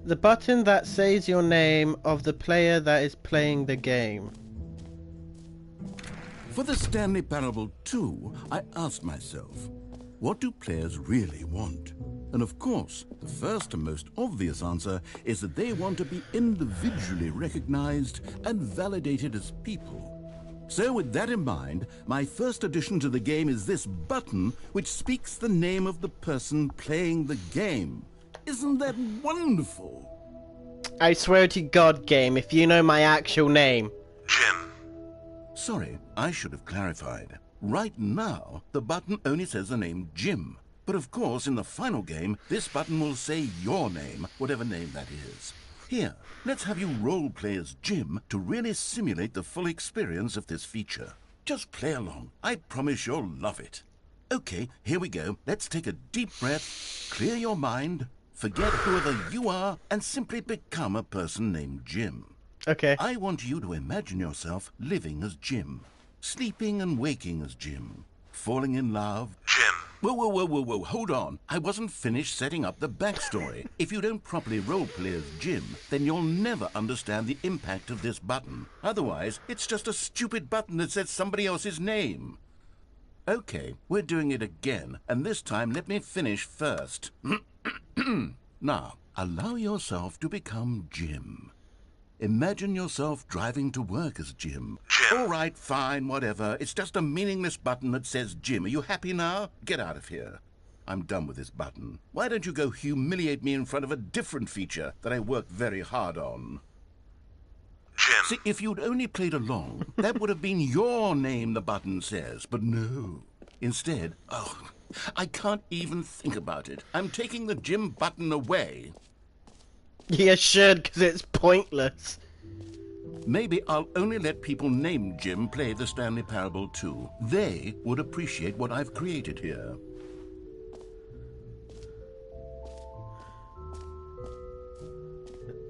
The button that says your name of the player that is playing the game. For the Stanley Parable 2, I asked myself, what do players really want? And of course, the first and most obvious answer is that they want to be individually recognized and validated as people. So with that in mind, my first addition to the game is this button which speaks the name of the person playing the game. Isn't that wonderful? I swear to God, game, if you know my actual name. Jim. Sorry, I should have clarified. Right now, the button only says the name Jim. But of course, in the final game, this button will say your name, whatever name that is. Here, let's have you role-play as Jim to really simulate the full experience of this feature. Just play along. I promise you'll love it. Okay, here we go. Let's take a deep breath, clear your mind, forget whoever you are, and simply become a person named Jim. Okay. I want you to imagine yourself living as Jim, sleeping and waking as Jim, falling in love. Jim. Whoa, hold on. I wasn't finished setting up the backstory. If you don't properly roleplay as Jim, then you'll never understand the impact of this button. Otherwise, it's just a stupid button that says somebody else's name. Okay, we're doing it again, and this time let me finish first. Now, allow yourself to become Jim. Imagine yourself driving to work as Jim. All right, fine, whatever. It's just a meaningless button that says Jim. Are you happy now? Get out of here. I'm done with this button. Why don't you go humiliate me in front of a different feature that I worked very hard on? Jim. See, if you'd only played along, that would have been your name the button says. But no. Instead, I can't even think about it. I'm taking the Jim button away. You should, because it's pointless. Maybe I'll only let people named Jim play the Stanley Parable too. They would appreciate what I've created here.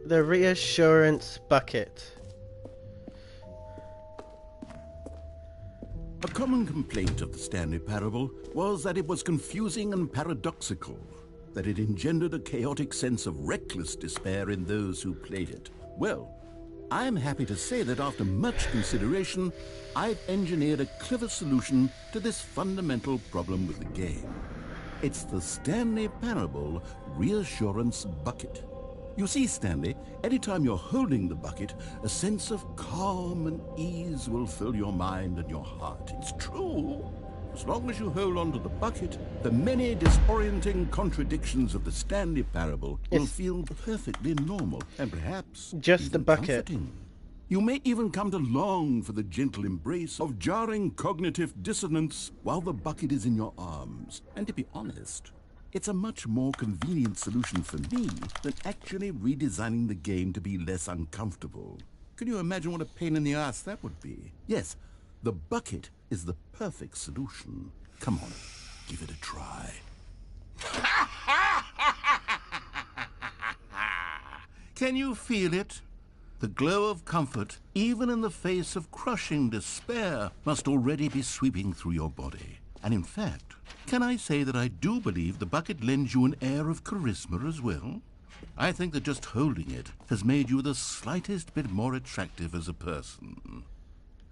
The reassurance bucket. A common complaint of the Stanley Parable was that it was confusing and paradoxical, that it engendered a chaotic sense of reckless despair in those who played it. Well, I'm happy to say that after much consideration, I've engineered a clever solution to this fundamental problem with the game. It's the Stanley Parable Reassurance Bucket. You see, Stanley, anytime you're holding the bucket, a sense of calm and ease will fill your mind and your heart. It's true. As long as you hold on to the bucket, the many disorienting contradictions of the Stanley Parable will feel perfectly normal and perhaps just even the bucket. comforting. You may even come to long for the gentle embrace of jarring cognitive dissonance while the bucket is in your arms. And to be honest, it's a much more convenient solution for me than actually redesigning the game to be less uncomfortable. Can you imagine what a pain in the ass that would be? Yes, the bucket is the perfect solution. Come on, give it a try. Can you feel it? The glow of comfort, even in the face of crushing despair, must already be sweeping through your body. And in fact, can I say that I do believe the bucket lends you an air of charisma as well? I think that just holding it has made you the slightest bit more attractive as a person.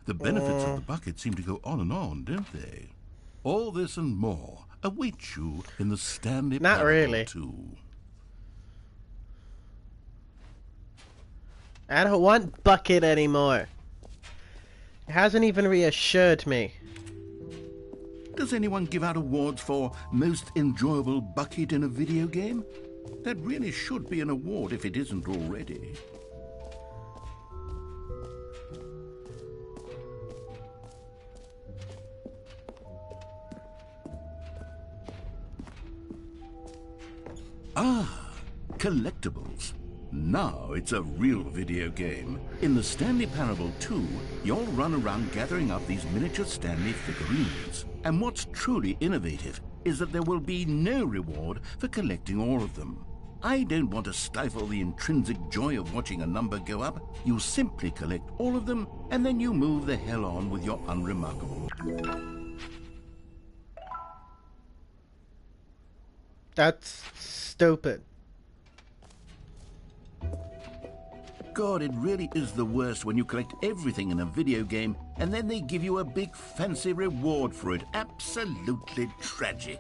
The benefits of the bucket seem to go on, don't they? All this and more await you in the Stanley Not Parable really. 2. I don't want bucket anymore. It hasn't even reassured me. Does anyone give out awards for most enjoyable bucket in a video game? That really should be an award if it isn't already. Ah, collectibles. Now it's a real video game. In the Stanley Parable 2, you'll run around gathering up these miniature Stanley figurines. And what's truly innovative is that there will be no reward for collecting all of them. I don't want to stifle the intrinsic joy of watching a number go up. You simply collect all of them, and then you move the hell on with your unremarkable. That's stupid. God, it really is the worst when you collect everything in a video game and then they give you a big fancy reward for it. Absolutely tragic.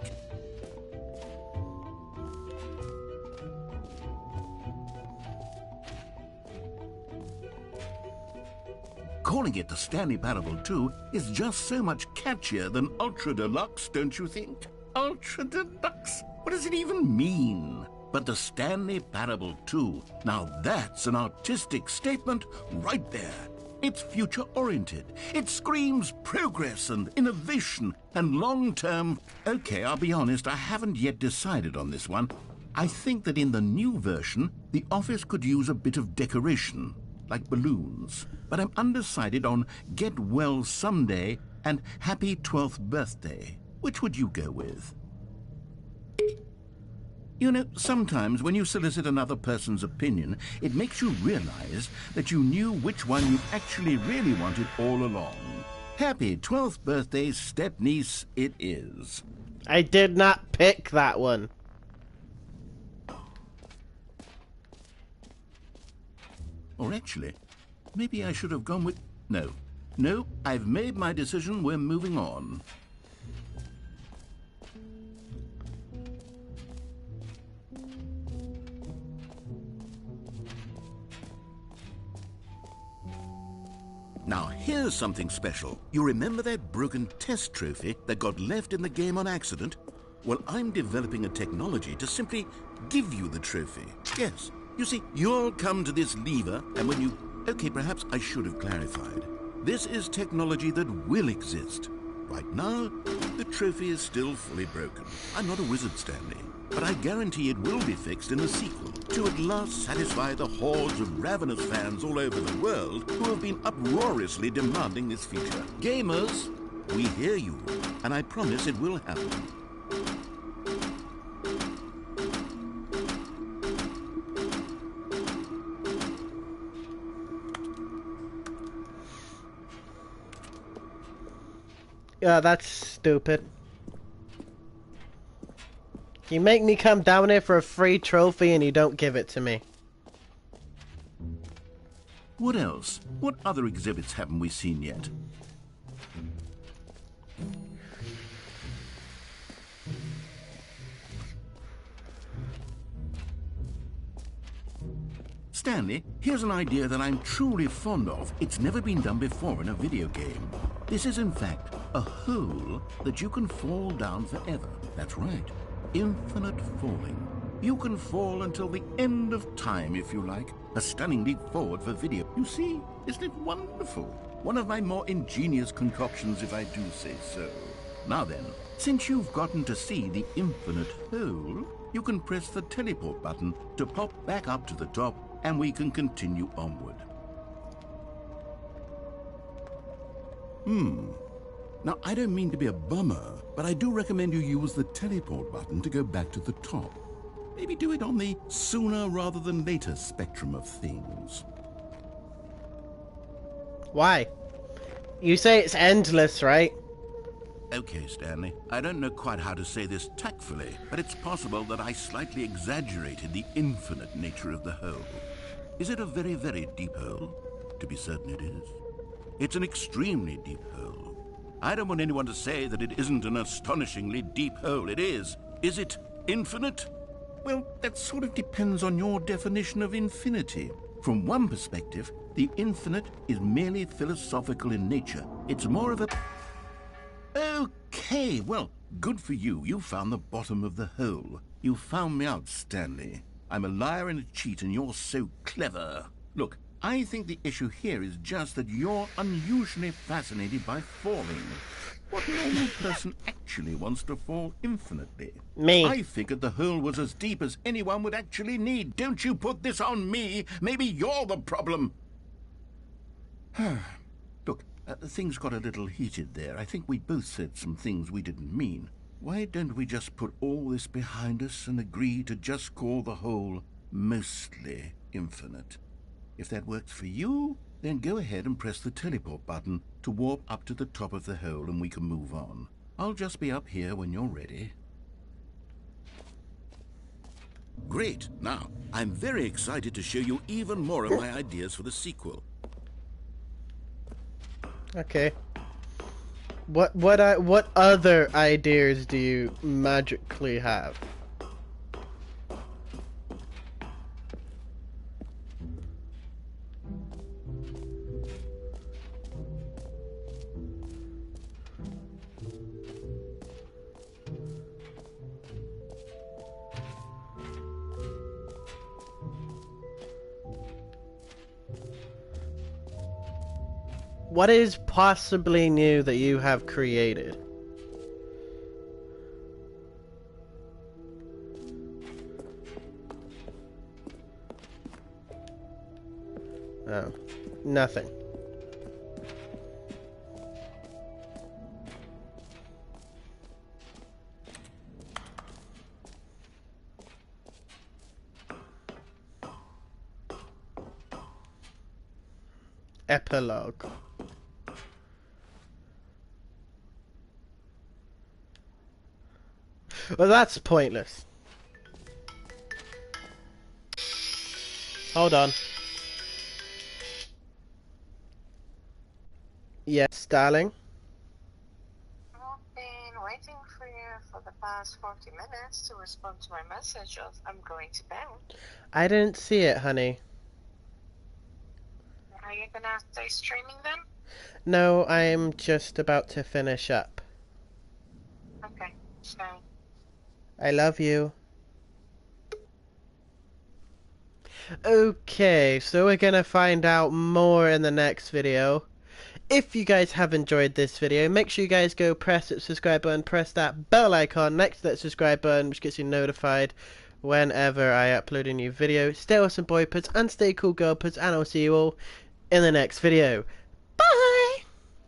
Calling it the Stanley Parable 2 is just so much catchier than Ultra Deluxe, don't you think? Ultra Deluxe? What does it even mean? But the Stanley Parable 2, now that's an artistic statement right there. It's future-oriented. It screams progress and innovation and long-term... Okay, I'll be honest, I haven't yet decided on this one. I think that in the new version, the office could use a bit of decoration, like balloons. But I'm undecided on Get Well Someday and Happy 12th Birthday. Which would you go with? You know, sometimes when you solicit another person's opinion, it makes you realize that you knew which one you actually really wanted all along. Happy 12th birthday, step-niece, it is. I did not pick that one. Or actually, maybe I should have gone with... No, I've made my decision, we're moving on. Now, here's something special. You remember that broken test trophy that got left in the game on accident? Well, I'm developing a technology to simply give you the trophy. Yes. You see, you'll come to this lever, and when you... Okay, perhaps I should have clarified. This is technology that will exist. Right now, the trophy is still fully broken. I'm not a wizard, Stanley, but I guarantee it will be fixed in the sequel to at last satisfy the hordes of ravenous fans all over the world who have been uproariously demanding this feature. Gamers, we hear you, and I promise it will happen. Yeah, that's stupid. You make me come down here for a free trophy and you don't give it to me. What else? What other exhibits haven't we seen yet? Stanley, here's an idea that I'm truly fond of. It's never been done before in a video game. This is, in fact, a hole that you can fall down forever. That's right. Infinite falling. You can fall until the end of time, if you like. A stunning leap forward for video. You see, isn't it wonderful? One of my more ingenious concoctions, if I do say so. Now then, since you've gotten to see the infinite hole, you can press the teleport button to pop back up to the top, and we can continue onward. Now, I don't mean to be a bummer, but I do recommend you use the teleport button to go back to the top. Maybe do it on the sooner rather than later spectrum of things. Why? You say it's endless, right? Okay, Stanley. I don't know quite how to say this tactfully, but it's possible that I slightly exaggerated the infinite nature of the hole. Is it a very, very deep hole? To be certain it is. It's an extremely deep hole. I don't want anyone to say that it isn't an astonishingly deep hole. It is. Is it infinite? Well, that sort of depends on your definition of infinity. From one perspective, the infinite is merely philosophical in nature. It's more of a... Okay, well, good for you. You found the bottom of the hole. You found me out, Stanley. I'm a liar and a cheat, and you're so clever. Look, I think the issue here is just that you're unusually fascinated by falling. What normal person actually wants to fall infinitely? Me. I figured the hole was as deep as anyone would actually need. Don't you put this on me. Maybe you're the problem. Look, things got a little heated there. I think we both said some things we didn't mean. Why don't we just put all this behind us and agree to just call the hole mostly infinite? If that works for you, then go ahead and press the teleport button to warp up to the top of the hole and we can move on. I'll just be up here when you're ready. Great. Now, I'm very excited to show you even more of my ideas for the sequel. Okay. What other ideas do you magically have? What is possibly new that you have created? Oh, nothing. Epilogue. Well, that's pointless. Hold on. Yes, darling? I've been waiting for you for the past 40 minutes to respond to my message of I'm going to bed. I didn't see it, honey. Are you gonna stay streaming then? No, I'm just about to finish up. Okay, so I love you. Okay, so we're gonna find out more in the next video. If you guys have enjoyed this video, make sure you guys go press that subscribe button, press that bell icon next to that subscribe button, which gets you notified whenever I upload a new video. Stay awesome boy puds and stay cool girl puds, and I'll see you all in the next video.